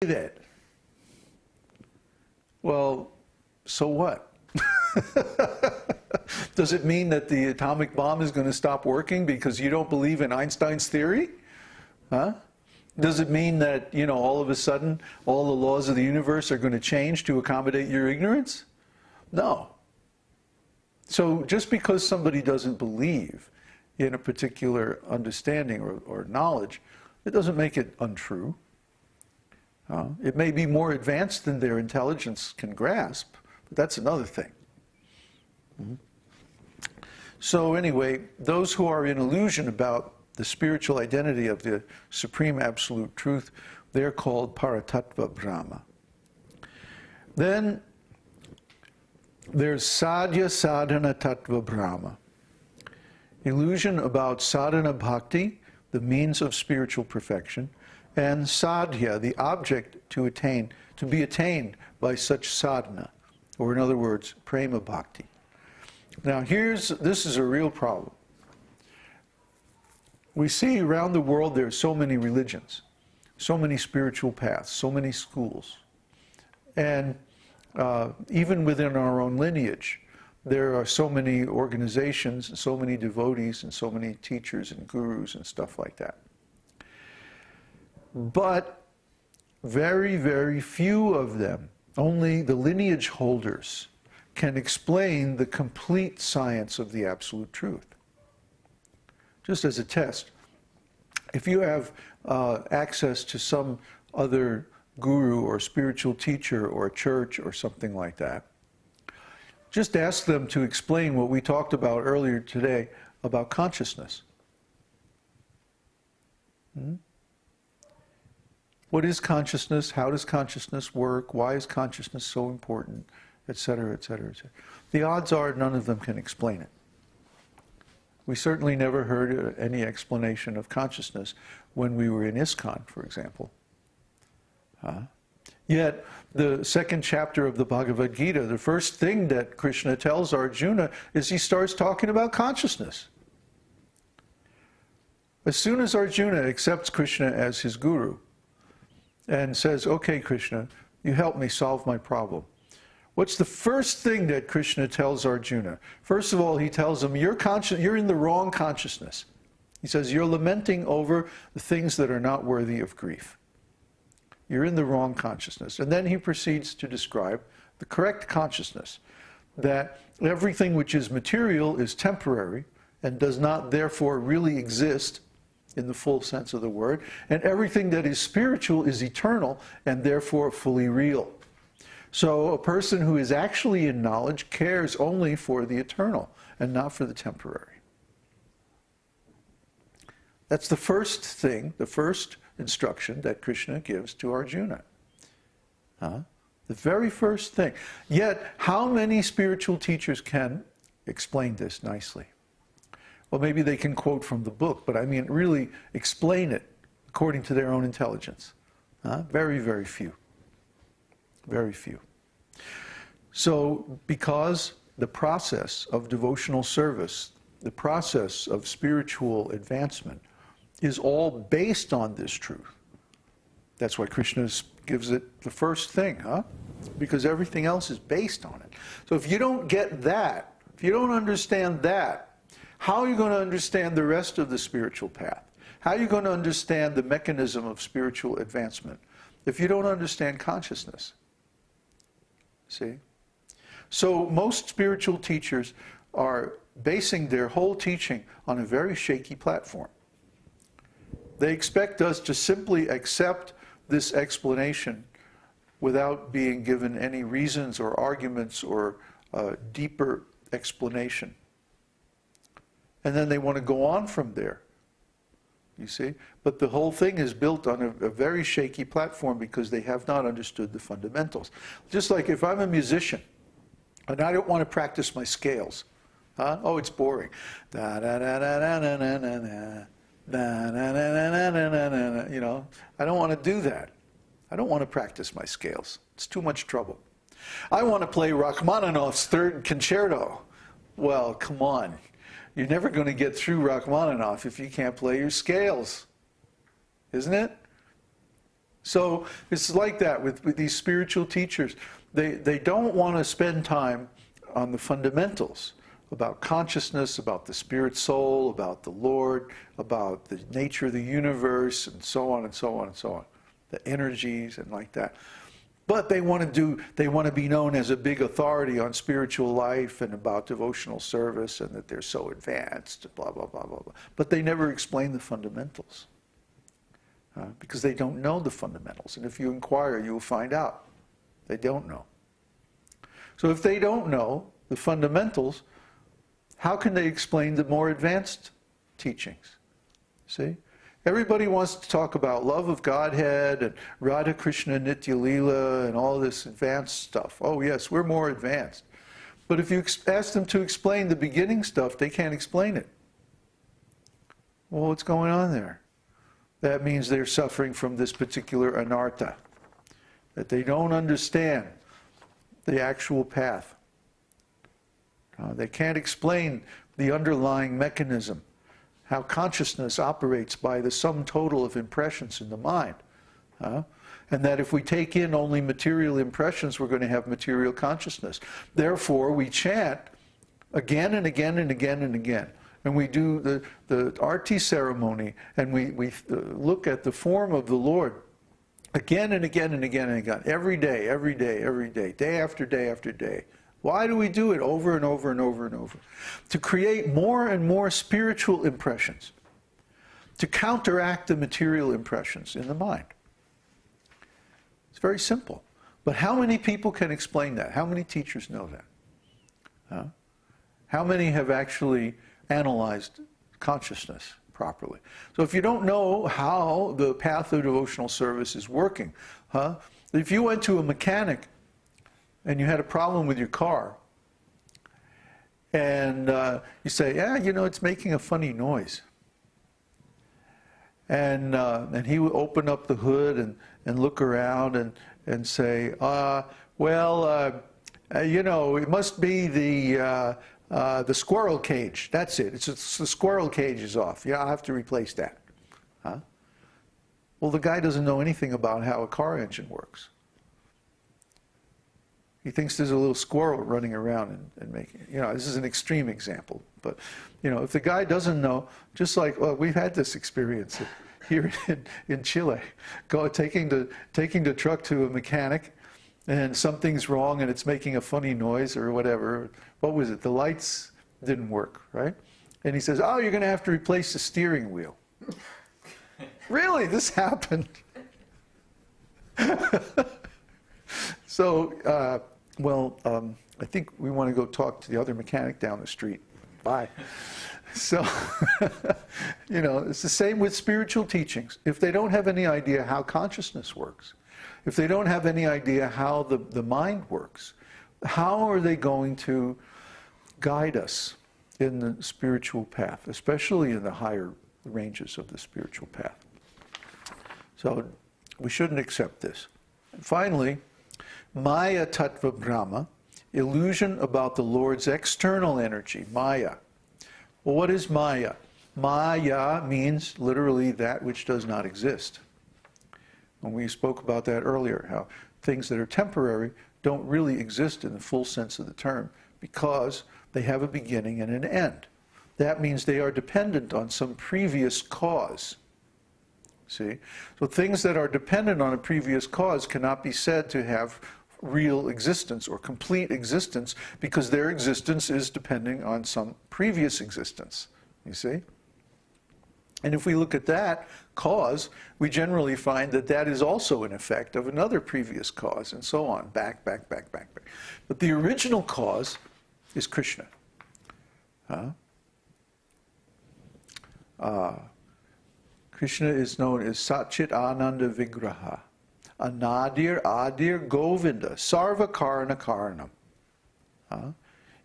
that. Well, so what? Does it mean that the atomic bomb is going to stop working because you don't believe in Einstein's theory? Huh? Does it mean that, all of a sudden, all the laws of the universe are going to change to accommodate your ignorance? No. So just because somebody doesn't believe in a particular understanding or knowledge, it doesn't make it untrue. It may be more advanced than their intelligence can grasp, but that's another thing. So anyway, those who are in illusion about the spiritual identity of the Supreme Absolute Truth, they're called svarūpa-bhrama. Then there's sadhya sadhana tattva brahma. Illusion about sadhana bhakti, the means of spiritual perfection, and sadhya, the object to be attained by such sadhana, or in other words, prema bhakti. Now this is a real problem. We see around the world there are so many religions, so many spiritual paths, so many schools. And even within our own lineage, there are so many organizations, so many devotees, and so many teachers and gurus and stuff like that. But very, very few of them, only the lineage holders, can explain the complete science of the Absolute Truth. Just as a test, if you have access to some other guru or spiritual teacher or church or something like that, just ask them to explain what we talked about earlier today about consciousness. What is consciousness? How does consciousness work? Why is consciousness so important? Etc., etc., etc. The odds are none of them can explain it. We certainly never heard any explanation of consciousness when we were in ISKCON, for example. Yet, the second chapter of the Bhagavad-gītā, the first thing that Krishna tells Arjuna is he starts talking about consciousness. As soon as Arjuna accepts Krishna as his guru and says, okay, Krishna, you help me solve my problem. What's the first thing that Krishna tells Arjuna? First of all, he tells him, you're in the wrong consciousness. He says, you're lamenting over the things that are not worthy of grief. You're in the wrong consciousness. And then he proceeds to describe the correct consciousness, that everything which is material is temporary and does not therefore really exist in the full sense of the word, and everything that is spiritual is eternal and therefore fully real. So a person who is actually in knowledge cares only for the eternal and not for the temporary. That's the first thing, the first instruction that Krishna gives to Arjuna. The very first thing. Yet, how many spiritual teachers can explain this nicely? Well, maybe they can quote from the book, but I mean really explain it according to their own intelligence. Very, very few. Very few. So, because the process of devotional service, the process of spiritual advancement, is all based on this truth. That's why Krishna gives it the first thing, because everything else is based on it. So if you don't get that, if you don't understand that, how are you going to understand the rest of the spiritual path? How are you going to understand the mechanism of spiritual advancement if you don't understand consciousness? See? So most spiritual teachers are basing their whole teaching on a very shaky platform. They expect us to simply accept this explanation without being given any reasons or arguments or deeper explanation. And then they want to go on from there. You see? But the whole thing is built on a very shaky platform because they have not understood the fundamentals. Just like if I'm a musician and I don't want to practice my scales. Oh, it's boring. Da, da, da, da, da, da, da, da, da. Da, da, da, da, da, da, da. I don't want to do that. I don't want to practice my scales. It's too much trouble. I want to play Rachmaninoff's third concerto. Well, come on. You're never going to get through Rachmaninoff if you can't play your scales. Isn't it? So it's like that with these spiritual teachers. They don't want to spend time on the fundamentals about consciousness, about the spirit soul, about the Lord, about the nature of the universe, and so on and so on and so on. The energies and like that. But they want to be known as a big authority on spiritual life and about devotional service, and that they're so advanced, blah, blah, blah, blah, blah. But they never explain the fundamentals. Because they don't know the fundamentals. And if you inquire, you will find out. They don't know. So if they don't know the fundamentals, how can they explain the more advanced teachings? See? Everybody wants to talk about love of Godhead and Radha Krishna Nitya Leela and all this advanced stuff. Oh yes, we're more advanced. But if you ask them to explain the beginning stuff, they can't explain it. Well, what's going on there? That means they're suffering from this particular anartha, that they don't understand the actual path. They can't explain the underlying mechanism, how consciousness operates by the sum total of impressions in the mind. And that if we take in only material impressions, we're going to have material consciousness. Therefore, we chant again and again and again and again. And we do the arti ceremony, and we look at the form of the Lord again and again and again and again, every day, every day, every day, day after day after day. Why do we do it over and over and over and over? To create more and more spiritual impressions, to counteract the material impressions in the mind. It's very simple. But how many people can explain that? How many teachers know that? How many have actually analyzed consciousness properly? So if you don't know how the path of devotional service is working, if you went to a mechanic and you had a problem with your car, and you say, yeah, you know, it's making a funny noise. And he would open up the hood and look around and say, well, you know, it must be the squirrel cage. That's it. It's the squirrel cage is off. Yeah, I'll have to replace that. Well, the guy doesn't know anything about how a car engine works. He thinks there's a little squirrel running around and making, you know, this is an extreme example. But, you know, if the guy doesn't know, just like, well, we've had this experience here in Chile, taking the truck to a mechanic, and something's wrong and it's making a funny noise or whatever. What was it? The lights didn't work, right? And he says, oh, you're going to have to replace the steering wheel. Really? This happened? So, I think we want to go talk to the other mechanic down the street. Bye. So, you know, it's the same with spiritual teachings. If they don't have any idea how consciousness works, if they don't have any idea how the mind works, how are they going to guide us in the spiritual path, especially in the higher ranges of the spiritual path? So we shouldn't accept this. And finally, Maya Tattva Brahma, illusion about the Lord's external energy, Maya. Well, what is Maya? Maya means literally that which does not exist. And we spoke about that earlier, how things that are temporary don't really exist in the full sense of the term because they have a beginning and an end. That means they are dependent on some previous cause. See? So things that are dependent on a previous cause cannot be said to have real existence or complete existence because their existence is depending on some previous existence. You see? And if we look at that cause, we generally find that that is also an effect of another previous cause, and so on, back. But the original cause is Krishna. Krishna is known as Satchit Ananda Vigraha, Anadir Adir Govinda, Sarva Karana Karanam.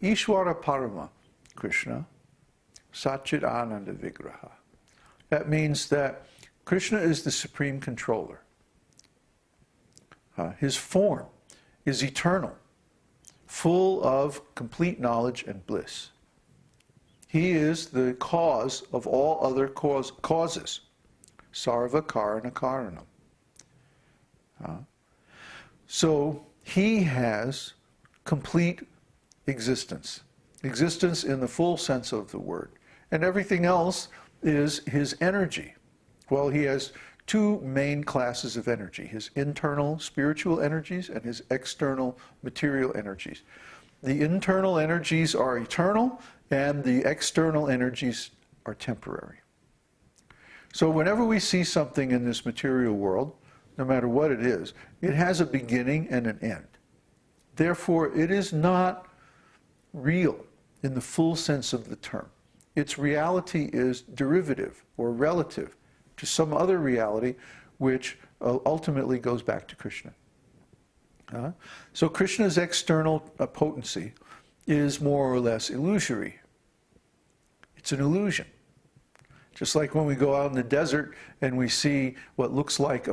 Ishvara Parama, Krishna, Satchit Ananda Vigraha. That means that Krishna is the supreme controller. His form is eternal, full of complete knowledge and bliss. He is the cause of all other causes. Sarva Karana Karanam. So he has complete existence. Existence in the full sense of the word. And everything else is his energy. Well, he has two main classes of energy, his internal spiritual energies and his external material energies. The internal energies are eternal, and the external energies are temporary. So whenever we see something in this material world, no matter what it is, it has a beginning and an end. Therefore, it is not real in the full sense of the term. Its reality is derivative or relative to some other reality which ultimately goes back to Krishna. So Krishna's external potency is more or less illusory. It's an illusion. Just like when we go out in the desert and we see what looks like